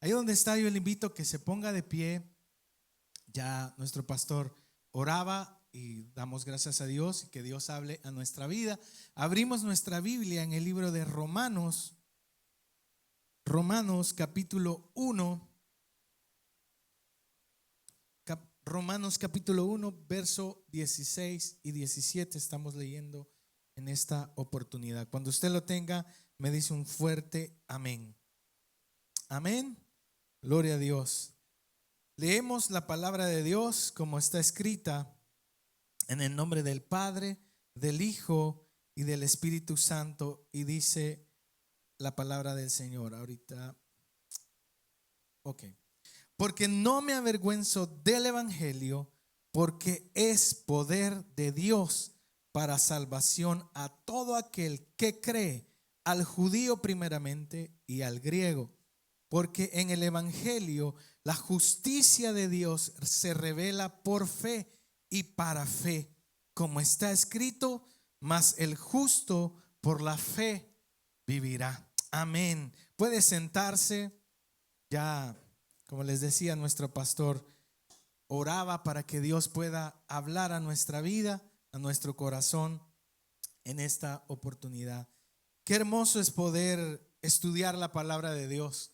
Ahí donde está, yo le invito a que se ponga de pie. Ya nuestro pastor oraba y damos gracias a Dios y que Dios hable a nuestra vida. Abrimos nuestra Biblia en el libro de Romanos, Romanos capítulo 1. Romanos capítulo 1, verso 16 y 17 estamos leyendo en esta oportunidad. Cuando usted lo tenga, me dice un fuerte amén. Amén. Gloria a Dios. Leemos la palabra de Dios como está escrita en el nombre del Padre, del Hijo y del Espíritu Santo, y dice la palabra del Señor. Ahorita, ok. Porque no me avergüenzo del evangelio, porque es poder de Dios para salvación a todo aquel que cree, al judío primeramente y al griego. Porque en el evangelio la justicia de Dios se revela por fe y para fe, como está escrito: mas el justo por la fe vivirá. Amén. Puede sentarse. Ya, como les decía, nuestro pastor oraba para que Dios pueda hablar a nuestra vida, a nuestro corazón en esta oportunidad. Qué hermoso es poder estudiar la palabra de Dios,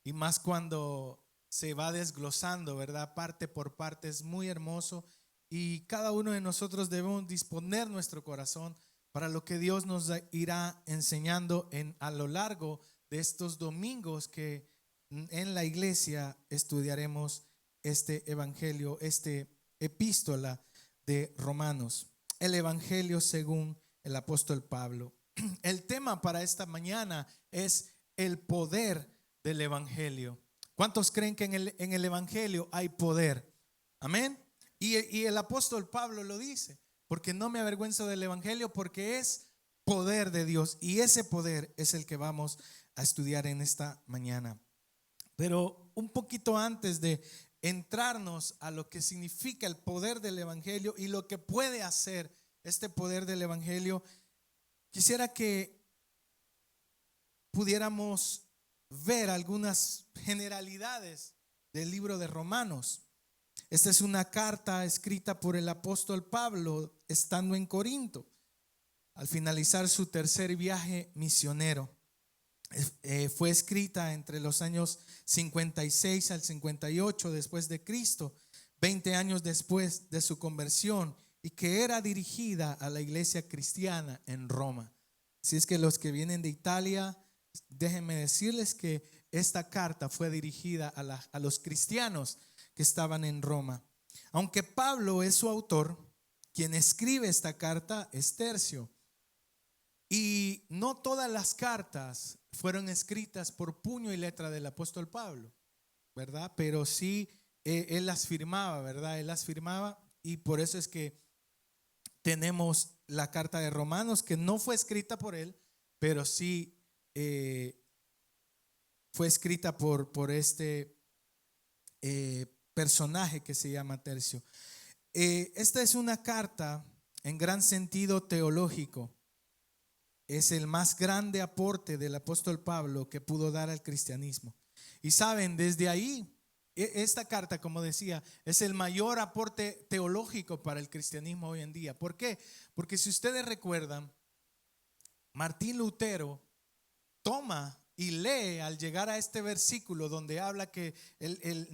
y más cuando se va desglosando, ¿verdad? Parte por parte, es muy hermoso, y cada uno de nosotros debemos disponer nuestro corazón para lo que Dios nos irá enseñando a lo largo de estos domingos que en la iglesia estudiaremos este evangelio, este epístola de Romanos, el evangelio según el apóstol Pablo. El tema para esta mañana es el poder del evangelio. ¿Cuántos creen que en el evangelio hay poder? Amén. Y el apóstol Pablo lo dice: porque no me avergüenzo del evangelio, porque es poder de Dios, y ese poder es el que vamos a estudiar en esta mañana. Pero un poquito antes de entrarnos a lo que significa el poder del evangelio y lo que puede hacer este poder del evangelio, quisiera que pudiéramos ver algunas generalidades del libro de Romanos. Esta es una carta escrita por el apóstol Pablo estando en Corinto, al finalizar su tercer viaje misionero. Fue escrita entre los años 56 al 58 después de Cristo, 20 años después de su conversión, y que era dirigida a la iglesia cristiana en Roma. Así es que los que vienen de Italia, déjenme decirles que esta carta fue dirigida a los cristianos que estaban en Roma. Aunque Pablo es su autor, quien escribe esta carta es Tercio. Y no todas las cartas fueron escritas por puño y letra del apóstol Pablo, ¿verdad? Pero sí, él las firmaba, ¿verdad? Él las firmaba, y por eso es que tenemos la carta de Romanos, que no fue escrita por él, pero sí fue escrita por este personaje que se llama Tercio. Esta es una carta en gran sentido teológico. Es el más grande aporte del apóstol Pablo que pudo dar al cristianismo. Y saben, desde ahí, esta carta, como decía, es el mayor aporte teológico para el cristianismo hoy en día. ¿Por qué? Porque si ustedes recuerdan, Martín Lutero toma y lee al llegar a este versículo donde habla que el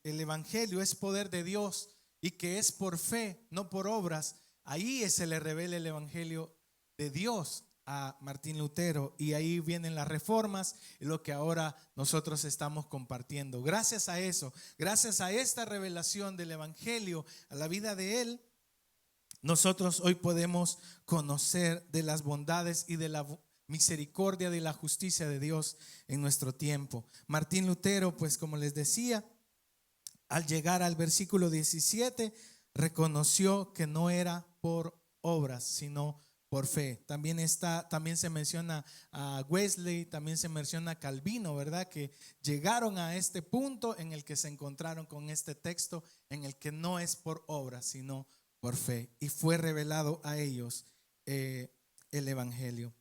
evangelio es poder de Dios y que es por fe, no por obras. Ahí se le revela el evangelio de Dios a Martín Lutero, y ahí vienen las reformas y lo que ahora nosotros estamos compartiendo. Gracias a eso, gracias a esta revelación del evangelio a la vida de él, nosotros hoy podemos conocer de las bondades y de la misericordia, de la justicia de Dios en nuestro tiempo. Martín Lutero, pues como les decía, al llegar al versículo 17, reconoció que no era por obras, sino por fe. También se menciona a Wesley, también se menciona a Calvino, ¿verdad? Que llegaron a este punto en el que se encontraron con este texto en el que no es por obras, sino por fe. Y fue revelado a ellos el evangelio.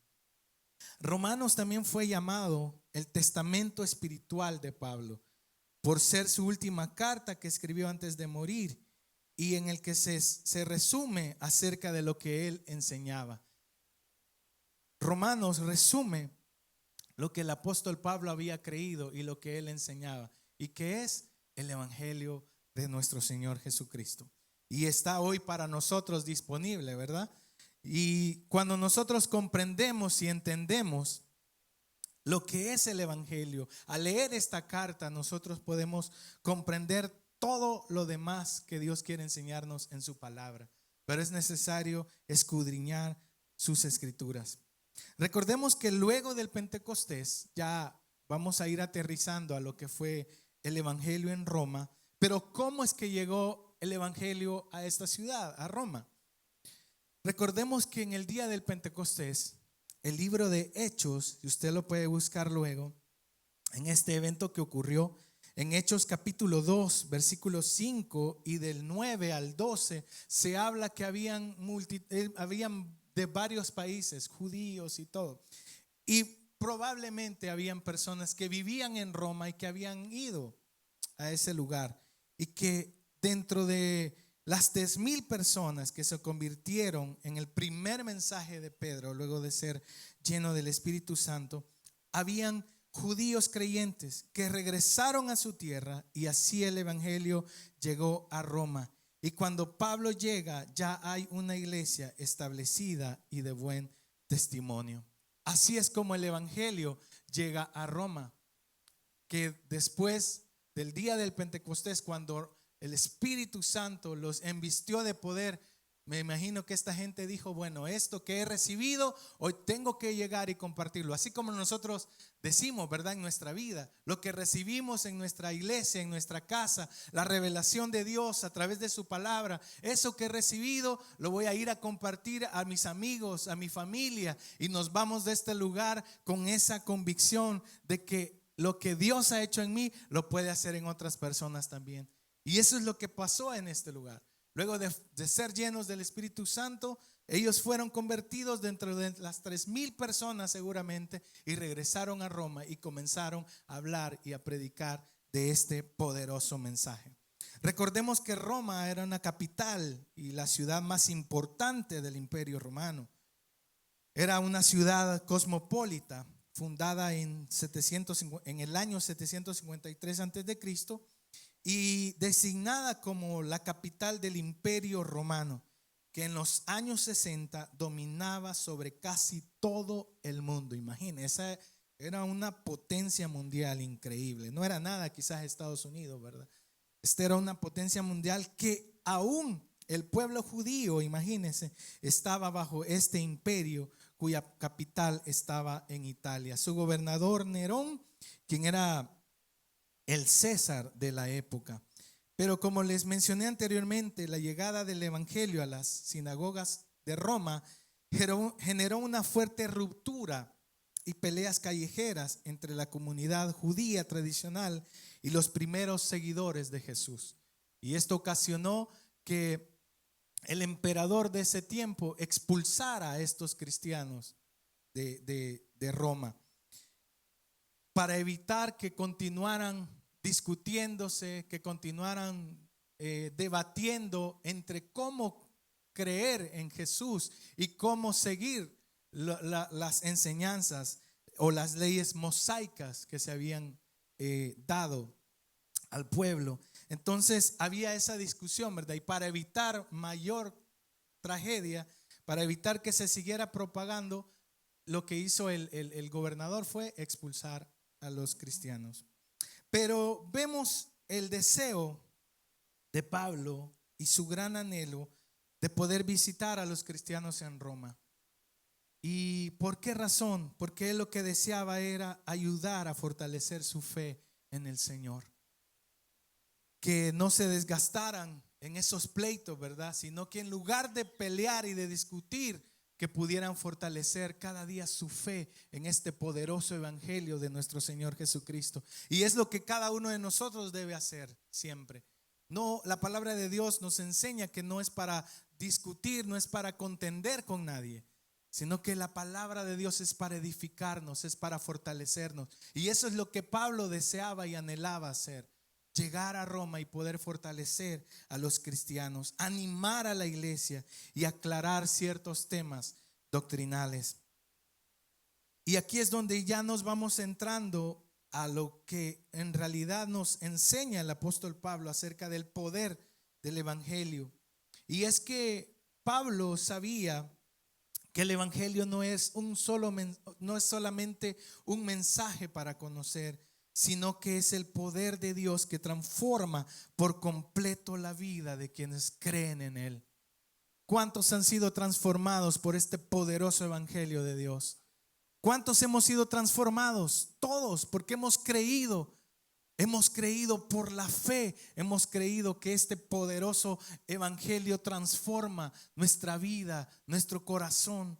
Romanos también fue llamado el testamento espiritual de Pablo, por ser su última carta que escribió antes de morir y en el que se resume acerca de lo que él enseñaba. Romanos resume lo que el apóstol Pablo había creído y lo que él enseñaba, y que es el evangelio de nuestro Señor Jesucristo. Y está hoy para nosotros disponible, ¿verdad? Y cuando nosotros comprendemos y entendemos lo que es el evangelio, al leer esta carta nosotros podemos comprender todo lo demás que Dios quiere enseñarnos en su palabra. Pero es necesario escudriñar sus escrituras. Recordemos que luego del Pentecostés ya vamos a ir aterrizando a lo que fue el evangelio en Roma. Pero ¿cómo es que llegó el evangelio a esta ciudad, a Roma? Recordemos que en el día del Pentecostés, el libro de Hechos, y usted lo puede buscar luego, en este evento que ocurrió en Hechos capítulo 2, versículos 5 y del 9 al 12, se habla que habían de varios países, judíos y todo. Y probablemente habían personas que vivían en Roma y que habían ido a ese lugar. Y que dentro de las 10,000 personas que se convirtieron en el primer mensaje de Pedro, luego de ser lleno del Espíritu Santo, habían judíos creyentes que regresaron a su tierra y así el evangelio llegó a Roma. Y cuando Pablo llega, ya hay una iglesia establecida y de buen testimonio. Así es como el evangelio llega a Roma, que después del día del Pentecostés, cuando el Espíritu Santo los envistió de poder, me imagino que esta gente dijo: bueno, esto que he recibido, hoy tengo que llegar y compartirlo. Así como nosotros decimos, ¿verdad? En nuestra vida, lo que recibimos en nuestra iglesia, en nuestra casa, la revelación de Dios a través de su palabra, eso que he recibido lo voy a ir a compartir a mis amigos, a mi familia, y nos vamos de este lugar con esa convicción de que lo que Dios ha hecho en mí lo puede hacer en otras personas también. Y eso es lo que pasó en este lugar. Luego de ser llenos del Espíritu Santo, ellos fueron convertidos dentro de las 3,000 personas seguramente, y regresaron a Roma y comenzaron a hablar y a predicar de este poderoso mensaje. Recordemos que Roma era una capital y la ciudad más importante del Imperio Romano. Era una ciudad cosmopolita, fundada en el año 753 a.C. y designada como la capital del Imperio Romano, que en los años 60 dominaba sobre casi todo el mundo. Imagínense, esa era una potencia mundial increíble. No era nada quizás Estados Unidos, ¿verdad? Esta era una potencia mundial que aún el pueblo judío, imagínense, estaba bajo este imperio cuya capital estaba en Italia. Su gobernador Nerón, quien era el César de la época. Pero como les mencioné anteriormente, la llegada del evangelio a las sinagogas de Roma generó una fuerte ruptura y peleas callejeras entre la comunidad judía tradicional y los primeros seguidores de Jesús. Y esto ocasionó que el emperador de ese tiempo expulsara a estos cristianos de Roma, para evitar que continuaran discutiéndose, que continuaran debatiendo entre cómo creer en Jesús y cómo seguir las enseñanzas o las leyes mosaicas que se habían dado al pueblo. Entonces había esa discusión, ¿verdad? Y para evitar mayor tragedia, para evitar que se siguiera propagando, lo que hizo el gobernador fue expulsar a los cristianos. Pero vemos el deseo de Pablo y su gran anhelo de poder visitar a los cristianos en Roma. ¿Y por qué razón? Porque él lo que deseaba era ayudar a fortalecer su fe en el Señor. Que no se desgastaran en esos pleitos, ¿verdad? Sino que en lugar de pelear y de discutir, que pudieran fortalecer cada día su fe en este poderoso evangelio de nuestro Señor Jesucristo. Y es lo que cada uno de nosotros debe hacer siempre. No, la palabra de Dios nos enseña que no es para discutir, no es para contender con nadie, sino que la palabra de Dios es para edificarnos, es para fortalecernos. Y eso es lo que Pablo deseaba y anhelaba hacer: llegar a Roma y poder fortalecer a los cristianos, animar a la iglesia y aclarar ciertos temas doctrinales. Y aquí es donde ya nos vamos entrando a lo que en realidad nos enseña el apóstol Pablo acerca del poder del evangelio. Y es que Pablo sabía que el evangelio no es solamente un mensaje para conocer, sino que es el poder de Dios que transforma por completo la vida de quienes creen en él. ¿Cuántos han sido transformados por este poderoso evangelio de Dios? ¿Cuántos hemos sido transformados? Todos, porque hemos creído. Hemos creído por la fe, hemos creído que este poderoso evangelio transforma nuestra vida, nuestro corazón.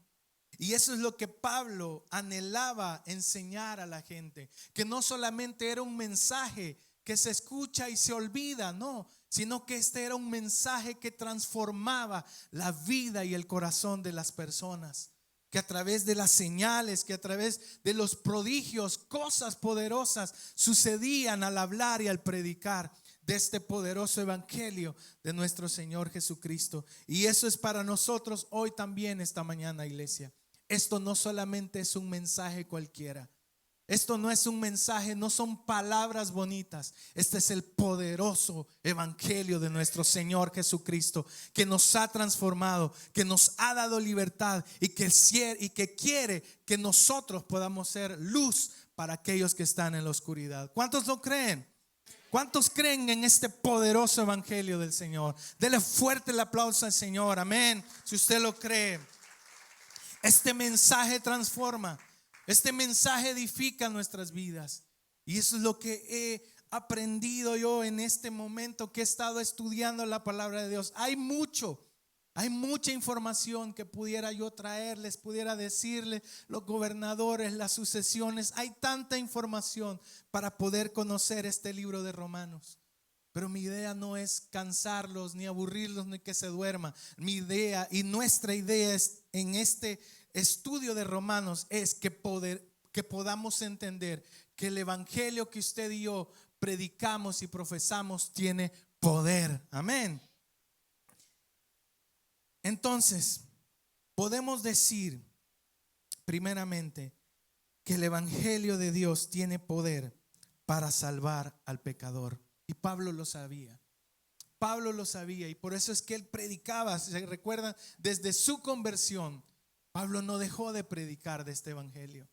Y eso es lo que Pablo anhelaba enseñar a la gente, que no solamente era un mensaje que se escucha y se olvida, no, sino que este era un mensaje que transformaba la vida y el corazón de las personas. Que a través de las señales, que a través de los prodigios, cosas poderosas sucedían al hablar y al predicar de este poderoso evangelio de nuestro Señor Jesucristo. Y eso es para nosotros hoy también, esta mañana, iglesia. Esto no solamente es un mensaje cualquiera. Esto no es un mensaje, no son palabras bonitas. Este es el poderoso evangelio de nuestro Señor Jesucristo, que nos ha transformado, que nos ha dado libertad y que quiere que nosotros podamos ser luz para aquellos que están en la oscuridad. ¿Cuántos lo creen? ¿Cuántos creen en este poderoso evangelio del Señor? Dele fuerte el aplauso al Señor, amén. Si usted lo cree, este mensaje transforma. Este mensaje edifica nuestras vidas. Y eso es lo que he aprendido yo en este momento que he estado estudiando la palabra de Dios. Hay mucha información que pudiera yo traerles, pudiera decirles, los gobernadores, las sucesiones. Hay tanta información para poder conocer este libro de Romanos. Pero mi idea no es cansarlos, ni aburrirlos, ni que se duerman. Mi idea y nuestra idea es, en este estudio de Romanos, es que podamos entender que el evangelio que usted y yo predicamos y profesamos tiene poder. Amén. Entonces, podemos decir primeramente que el evangelio de Dios tiene poder para salvar al pecador. Y Pablo lo sabía. Pablo lo sabía, y por eso es que él predicaba. ¿Se recuerdan? Desde su conversión, Pablo no dejó de predicar de este evangelio.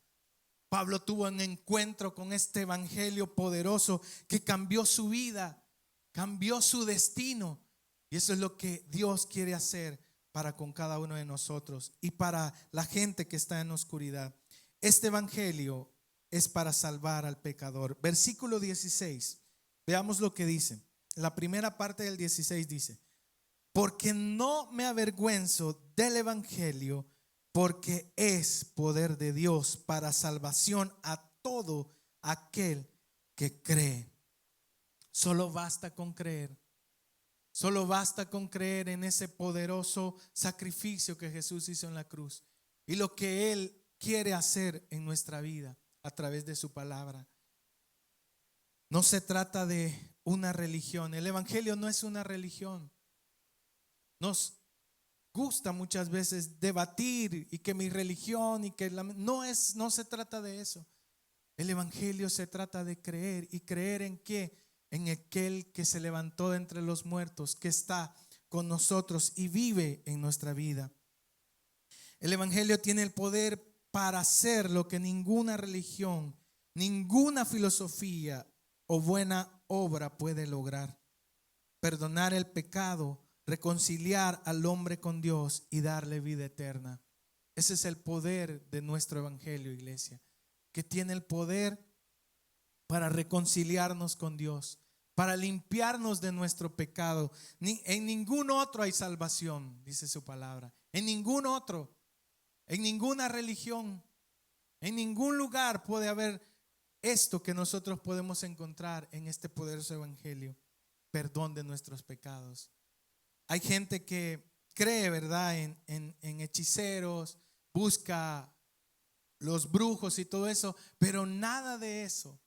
Pablo tuvo un encuentro con este evangelio poderoso que cambió su vida, cambió su destino. Y eso es lo que Dios quiere hacer para con cada uno de nosotros y para la gente que está en oscuridad. Este evangelio es para salvar al pecador. Versículo 16. Veamos lo que dice. La primera parte del 16 dice: porque no me avergüenzo del evangelio, porque es poder de Dios para salvación a todo aquel que cree. Solo basta con creer. Solo basta con creer en ese poderoso sacrificio que Jesús hizo en la cruz y lo que Él quiere hacer en nuestra vida a través de su palabra. No se trata de una religión. El evangelio no es una religión. Nos gusta muchas veces debatir y que mi religión y que no se trata de eso. El evangelio se trata de creer. ¿Y creer en qué? En aquel que se levantó de entre los muertos, que está con nosotros y vive en nuestra vida. El evangelio tiene el poder para hacer lo que ninguna religión, ninguna filosofía o buena obra puede lograr: perdonar el pecado, reconciliar al hombre con Dios y darle vida eterna. Ese es el poder de nuestro evangelio, iglesia, que tiene el poder para reconciliarnos con Dios, para limpiarnos de nuestro pecado. En ningún otro hay salvación, dice su palabra. En ningún otro, en ninguna religión, en ningún lugar puede haber esto que nosotros podemos encontrar en este poderoso evangelio: perdón de nuestros pecados. Hay gente que cree, ¿verdad?, en hechiceros, busca los brujos y todo eso, pero nada de eso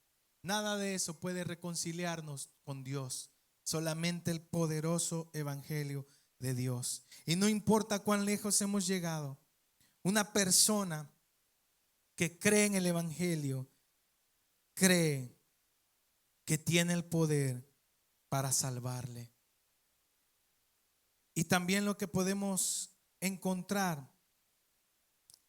puede reconciliarnos con Dios. Solamente el poderoso evangelio de Dios. Y no importa cuán lejos hemos llegado, una persona que cree en el evangelio cree que tiene el poder para salvarle. Y también lo que podemos encontrar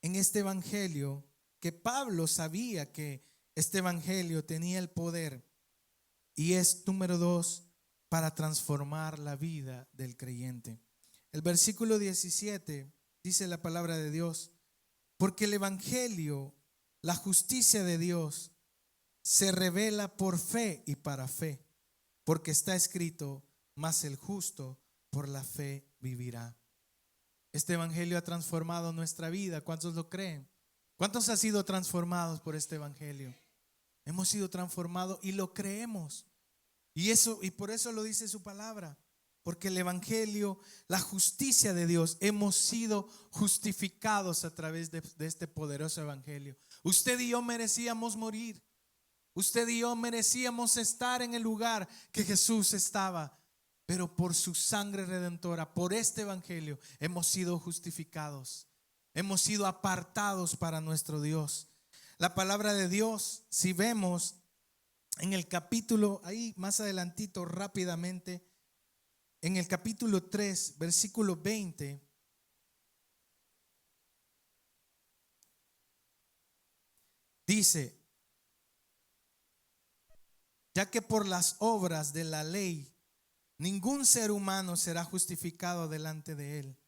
en este evangelio, que Pablo sabía que este evangelio tenía el poder, y es número 2, para transformar la vida del creyente. El versículo 17 dice la palabra de Dios: porque el evangelio, la justicia de Dios, se revela por fe y para fe, porque está escrito: mas el justo por la fe vivirá. Este evangelio ha transformado nuestra vida. ¿Cuántos lo creen? ¿Cuántos han sido transformados por este evangelio? Hemos sido transformados y lo creemos. Y por eso lo dice su palabra. Porque el evangelio, la justicia de Dios, hemos sido justificados a través de este poderoso evangelio. Usted y yo merecíamos morir. Usted y yo merecíamos estar en el lugar que Jesús estaba. Pero por su sangre redentora, por este evangelio, hemos sido justificados. Hemos sido apartados para nuestro Dios. La palabra de Dios, si vemos en el capítulo, ahí más adelantito rápidamente, en el capítulo 3, versículo 20, dice: ya que por las obras de la ley ningún ser humano será justificado delante de él,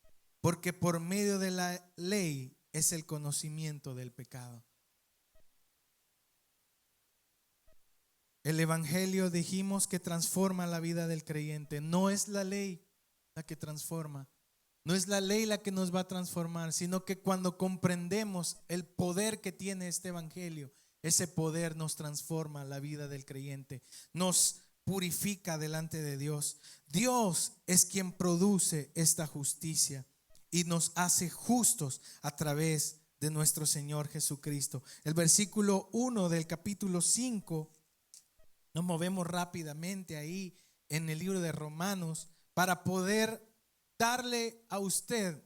porque por medio de la ley es el conocimiento del pecado. El evangelio, dijimos, que transforma la vida del creyente. No es la ley la que transforma, no es la ley la que nos va a transformar, sino que cuando comprendemos el poder que tiene este evangelio, ese poder nos transforma la vida del creyente, nos purifica delante de Dios. Dios es quien produce esta justicia y nos hace justos a través de nuestro Señor Jesucristo. El versículo 1 del capítulo 5, nos movemos rápidamente ahí en el libro de Romanos para poder darle a usted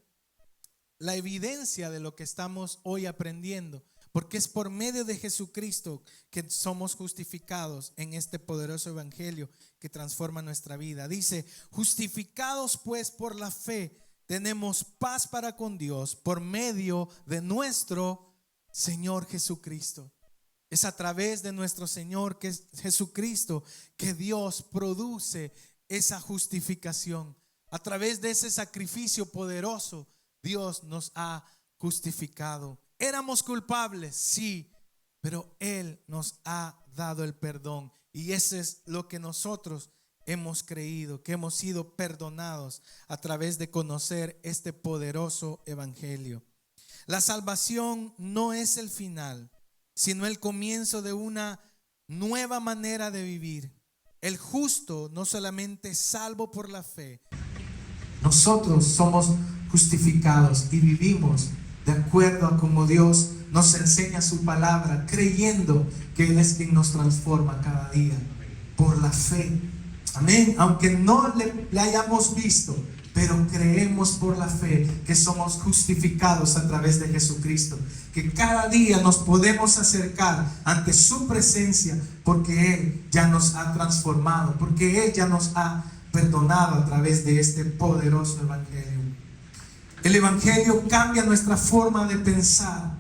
la evidencia de lo que estamos hoy aprendiendo, porque es por medio de Jesucristo que somos justificados en este poderoso evangelio que transforma nuestra vida. Dice: justificados pues por la fe, tenemos paz para con Dios por medio de nuestro Señor Jesucristo. Es a través de nuestro Señor, que es Jesucristo, que Dios produce esa justificación. A través de ese sacrificio poderoso, Dios nos ha justificado. Éramos culpables, sí, pero Él nos ha dado el perdón. Y eso es lo que nosotros hemos creído, que hemos sido perdonados a través de conocer este poderoso evangelio. La salvación no es el final, sino el comienzo de una nueva manera de vivir. El justo no solamente es salvo por la fe. Nosotros somos justificados y vivimos de acuerdo a como Dios nos enseña su palabra, creyendo que Él es quien nos transforma cada día por la fe. Amén. Aunque no le hayamos visto, pero creemos por la fe que somos justificados a través de Jesucristo, que cada día nos podemos acercar ante su presencia porque Él ya nos ha transformado, porque Él ya nos ha perdonado a través de este poderoso evangelio. El evangelio cambia nuestra forma de pensar,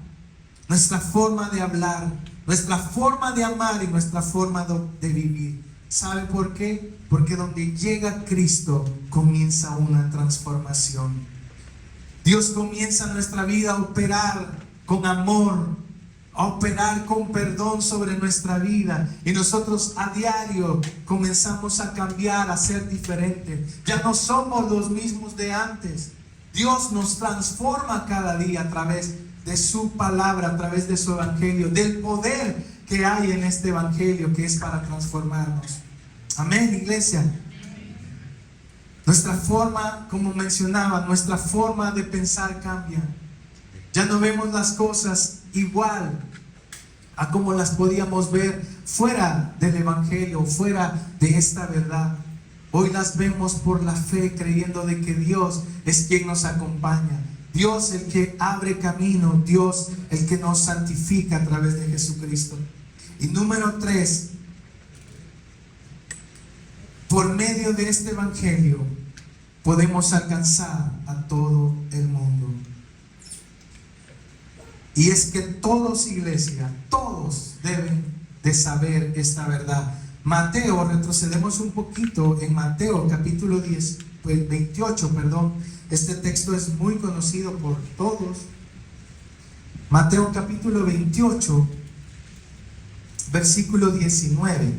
nuestra forma de hablar, nuestra forma de amar y nuestra forma de vivir. ¿Sabe por qué? Porque donde llega Cristo comienza una transformación. Dios comienza en nuestra vida a operar con amor, a operar con perdón sobre nuestra vida, y nosotros a diario comenzamos a cambiar, a ser diferentes. Ya no somos los mismos de antes. Dios nos transforma cada día a través de su palabra, a través de su evangelio, del poder que hay en este evangelio que es para transformarnos. Amén, iglesia. Nuestra forma, como mencionaba, nuestra forma de pensar cambia. Ya no vemos las cosas igual a como las podíamos ver fuera del Evangelio, fuera de esta verdad. Hoy las vemos por la fe, creyendo de que Dios es quien nos acompaña. Dios el que abre camino, Dios el que nos santifica a través de Jesucristo. Y número 3, por medio de este Evangelio podemos alcanzar a todo el mundo. Y es que todos, iglesia, todos deben de saber esta verdad. Mateo, retrocedemos un poquito en Mateo capítulo 28, perdón. Este texto es muy conocido por todos. Mateo capítulo 28, versículo 19.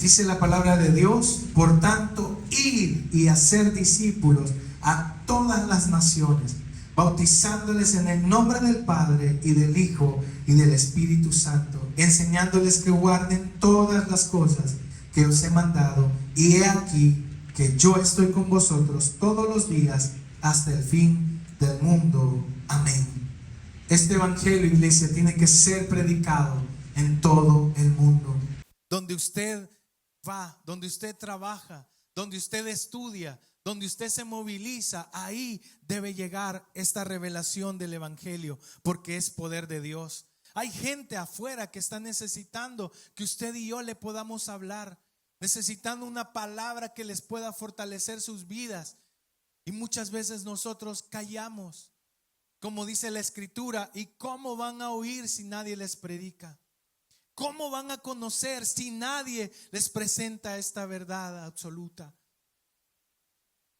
Dice la palabra de Dios: por tanto, id y hacer discípulos a todas las naciones, bautizándoles en el nombre del Padre y del Hijo y del Espíritu Santo, enseñándoles que guarden todas las cosas que os he mandado. Y he aquí que yo estoy con vosotros todos los días hasta el fin del mundo. Amén. Este evangelio, iglesia, tiene que ser predicado en todo el mundo. Donde usted va, donde usted trabaja, donde usted estudia, donde usted se moviliza, ahí debe llegar esta revelación del evangelio, porque es poder de Dios. Hay gente afuera que está necesitando que usted y yo le podamos hablar, necesitando una palabra que les pueda fortalecer sus vidas. Y muchas veces nosotros callamos, como dice la Escritura. ¿Y cómo van a oír si nadie les predica? ¿Cómo van a conocer si nadie les presenta esta verdad absoluta?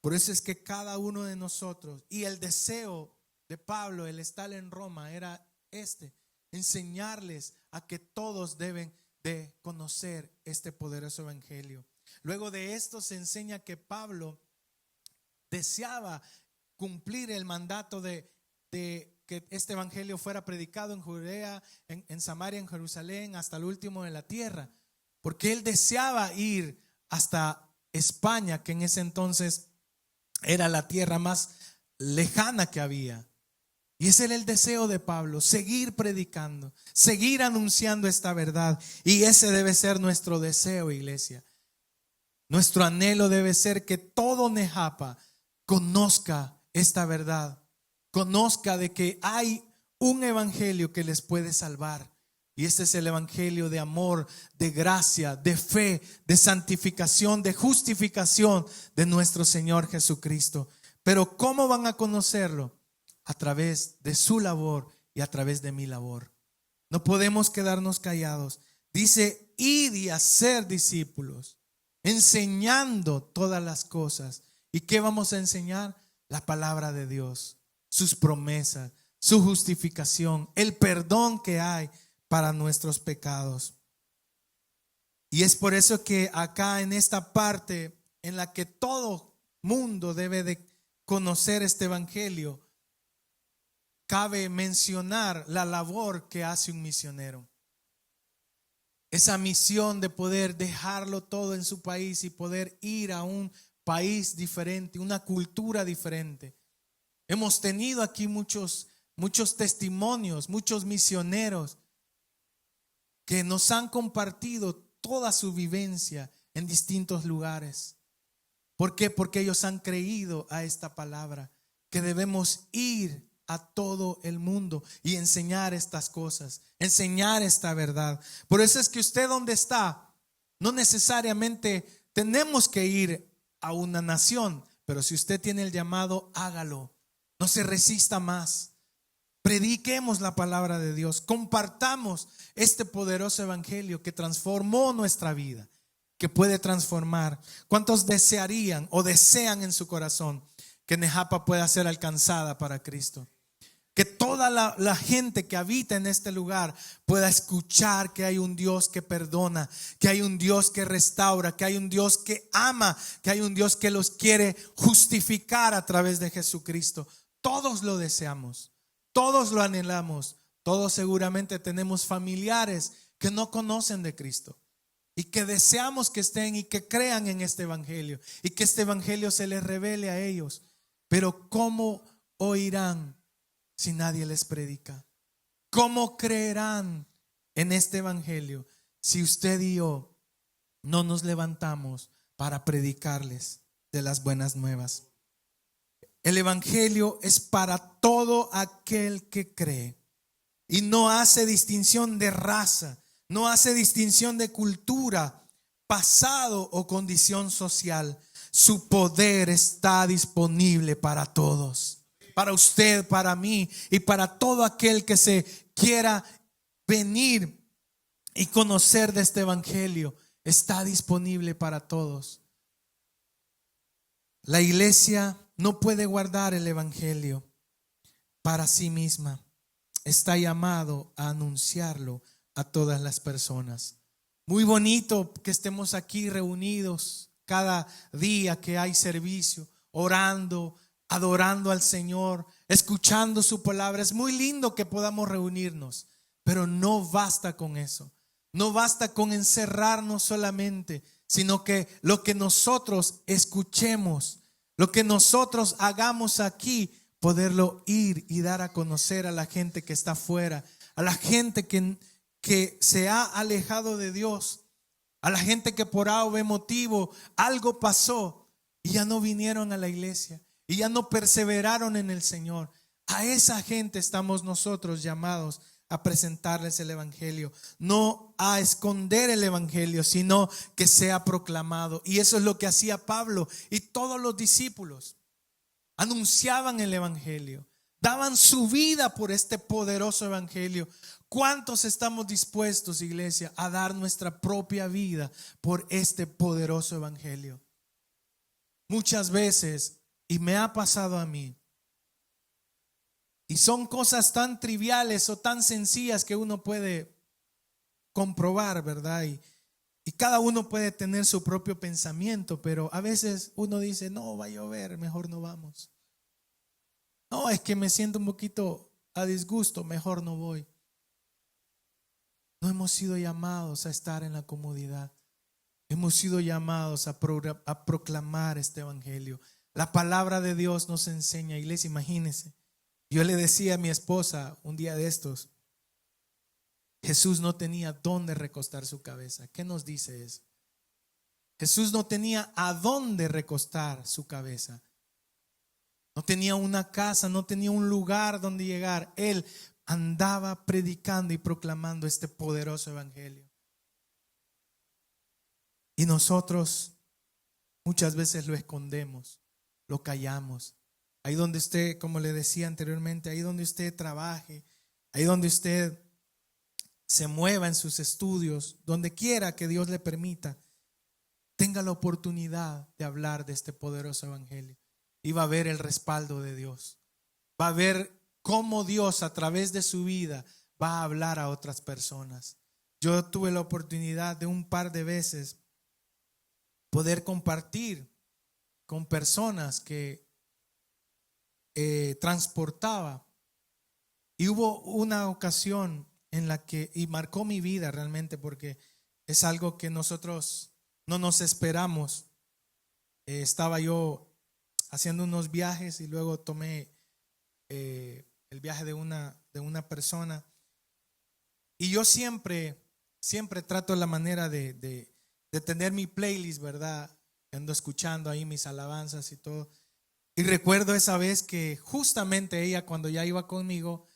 Por eso es que cada uno de nosotros, y el deseo de Pablo, el estar en Roma, era enseñarles a que todos deben de conocer este poderoso evangelio. Luego de esto se enseña que Pablo deseaba cumplir el mandato de que este evangelio fuera predicado en Judea, en Samaria, en Jerusalén, hasta el último de la tierra, porque él deseaba ir hasta España, que en ese entonces era la tierra más lejana que había. Y ese era el deseo de Pablo: seguir predicando, seguir anunciando esta verdad. Y ese debe ser nuestro deseo, iglesia. Nuestro anhelo debe ser que todo Nejapa conozca esta verdad, conozca de que hay un evangelio que les puede salvar. Y este es el evangelio de amor, de gracia, de fe, de santificación, de justificación de nuestro Señor Jesucristo. Pero ¿cómo van a conocerlo? A través de su labor y a través de mi labor. No podemos quedarnos callados. Dice: id y hacer discípulos, enseñando todas las cosas. ¿Y qué vamos a enseñar? La palabra de Dios, sus promesas, su justificación, el perdón que hay para nuestros pecados. Y es por eso que acá en esta parte en la que todo mundo debe de conocer este evangelio, cabe mencionar la labor que hace un misionero. Esa misión de poder dejarlo todo en su país y poder ir a un país diferente, una cultura diferente. Hemos tenido aquí muchos testimonios, muchos misioneros que nos han compartido toda su vivencia en distintos lugares. ¿Por qué? Porque ellos han creído a esta palabra, que debemos ir a todo el mundo y enseñar estas cosas, enseñar esta verdad. Por eso es que usted donde está, no necesariamente tenemos que ir a una nación, pero si usted tiene el llamado, hágalo. No se resista más. Prediquemos la palabra de Dios, compartamos este poderoso evangelio que transformó nuestra vida, que puede transformar. ¿Cuántos desearían o desean en su corazón que Nejapa pueda ser alcanzada para Cristo? Que toda la gente que habita en este lugar pueda escuchar que hay un Dios que perdona, que hay un Dios que restaura, que hay un Dios que ama, que hay un Dios que los quiere justificar a través de Jesucristo. Todos lo deseamos, todos lo anhelamos, todos seguramente tenemos familiares que no conocen de Cristo y que deseamos que estén y que crean en este evangelio y que este evangelio se les revele a ellos. Pero ¿cómo oirán si nadie les predica? ¿Cómo creerán en este evangelio si usted y yo no nos levantamos para predicarles de las buenas nuevas? El evangelio es para todo aquel que cree y no hace distinción de raza, no hace distinción de cultura, pasado o condición social. Su poder está disponible para todos, para usted, para mí y para todo aquel que se quiera venir y conocer de este evangelio. Está disponible para todos. La iglesia no puede guardar el evangelio para sí misma. Está llamado a anunciarlo a todas las personas. Muy bonito que estemos aquí reunidos cada día que hay servicio, orando, adorando al Señor, escuchando su palabra. Es muy lindo que podamos reunirnos, pero no basta con eso. No basta con encerrarnos solamente, sino que lo que nosotros escuchemos, lo que nosotros hagamos aquí, poderlo ir y dar a conocer a la gente que está afuera, a la gente que se ha alejado de Dios, a la gente que por A o B motivo algo pasó y ya no vinieron a la iglesia y ya no perseveraron en el Señor. A esa gente estamos nosotros llamados a presentarles el evangelio, no a esconder el evangelio, sino que sea proclamado. Y eso es lo que hacía Pablo y todos los discípulos. Anunciaban el evangelio, daban su vida por este poderoso evangelio. ¿Cuántos estamos dispuestos, iglesia, a dar nuestra propia vida por este poderoso evangelio? Muchas veces, y me ha pasado a mí, y son cosas tan triviales o tan sencillas que uno puede comprobar, ¿verdad? Y cada uno puede tener su propio pensamiento, pero a veces uno dice, no, va a llover, mejor no vamos. No, es que me siento un poquito a disgusto, mejor no voy. No hemos sido llamados a estar en la comodidad. Hemos sido llamados a proclamar este evangelio. La palabra de Dios nos enseña, iglesia, imagínense. Yo le decía a mi esposa un día de estos, Jesús no tenía dónde recostar su cabeza. ¿Qué nos dice eso? Jesús no tenía a dónde recostar su cabeza. No tenía una casa, no tenía un lugar donde llegar. Él andaba predicando y proclamando este poderoso evangelio. Y nosotros muchas veces lo escondemos, lo callamos. Ahí donde usted, como le decía anteriormente, ahí donde usted trabaje, ahí donde usted se mueva en sus estudios, donde quiera que Dios le permita, tenga la oportunidad de hablar de este poderoso evangelio. Y va a ver el respaldo de Dios. Va a ver cómo Dios a través de su vida va a hablar a otras personas. Yo tuve la oportunidad de un par de veces poder compartir con personas que transportaba, y hubo una ocasión en la que, y marcó mi vida realmente, porque es algo que nosotros no nos esperamos. Estaba yo haciendo unos viajes y luego tomé el viaje de una persona, y yo siempre trato la manera de tener mi playlist, ¿verdad? Ando escuchando ahí mis alabanzas y todo. Y recuerdo esa vez que justamente ella, cuando ya iba conmigo,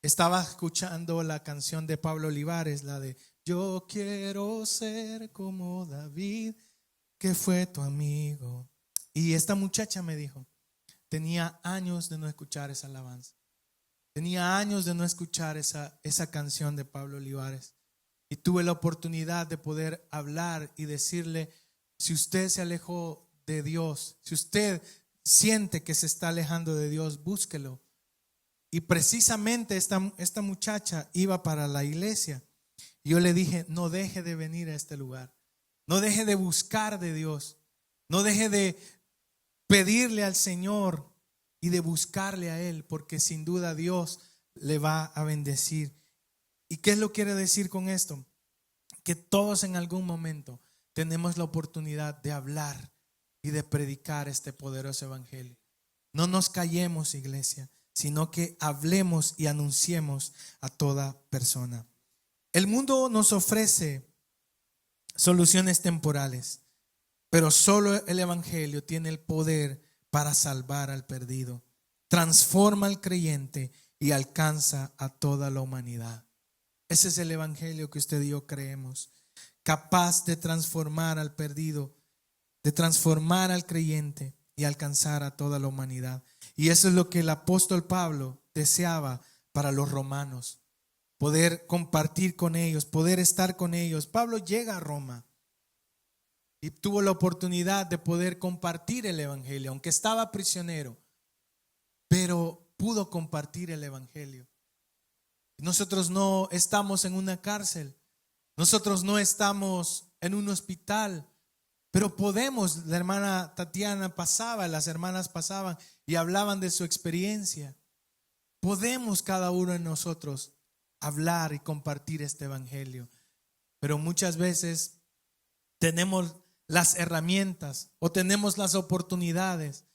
estaba escuchando la canción de Pablo Olivares, la de Yo quiero ser como David, que fue tu amigo. Y esta muchacha me dijo, tenía años de no escuchar esa alabanza, tenía años de no escuchar esa canción de Pablo Olivares. Y tuve la oportunidad de poder hablar y decirle, si usted se alejó de Dios, si usted siente que se está alejando de Dios, búsquelo. Y precisamente esta muchacha iba para la iglesia. Yo le dije, no deje de venir a este lugar, no deje de buscar de Dios, no deje de pedirle al Señor y de buscarle a Él, porque sin duda Dios le va a bendecir. ¿Y qué es lo que quiere decir con esto? Que todos en algún momento tenemos la oportunidad de hablar y de predicar este poderoso evangelio. No nos callemos, iglesia, sino que hablemos y anunciemos a toda persona. El mundo nos ofrece soluciones temporales, pero solo el evangelio tiene el poder para salvar al perdido. Transforma al creyente y alcanza a toda la humanidad. Ese es el evangelio que usted y yo creemos, capaz de transformar al perdido, de transformar al creyente y alcanzar a toda la humanidad. Y eso es lo que el apóstol Pablo deseaba para los romanos, poder compartir con ellos, poder estar con ellos. Pablo llega a Roma y tuvo la oportunidad de poder compartir el evangelio, aunque estaba prisionero, pero pudo compartir el evangelio. Nosotros no estamos en una cárcel, nosotros no estamos en un hospital, pero podemos. La hermana Tatiana pasaba, las hermanas pasaban y hablaban de su experiencia. Podemos cada uno de nosotros hablar y compartir este evangelio, pero muchas veces tenemos las herramientas o tenemos las oportunidades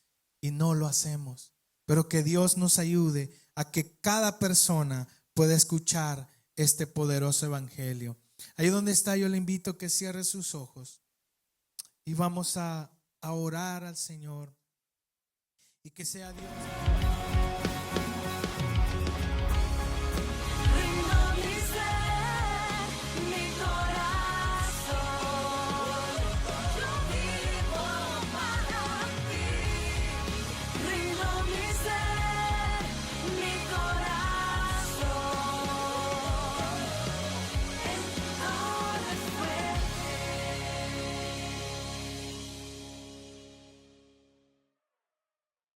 y no lo hacemos. Pero que Dios nos ayude a que cada persona pueda escuchar este poderoso evangelio. Ahí donde está, yo le invito a que cierre sus ojos y vamos a orar al Señor y que sea Dios.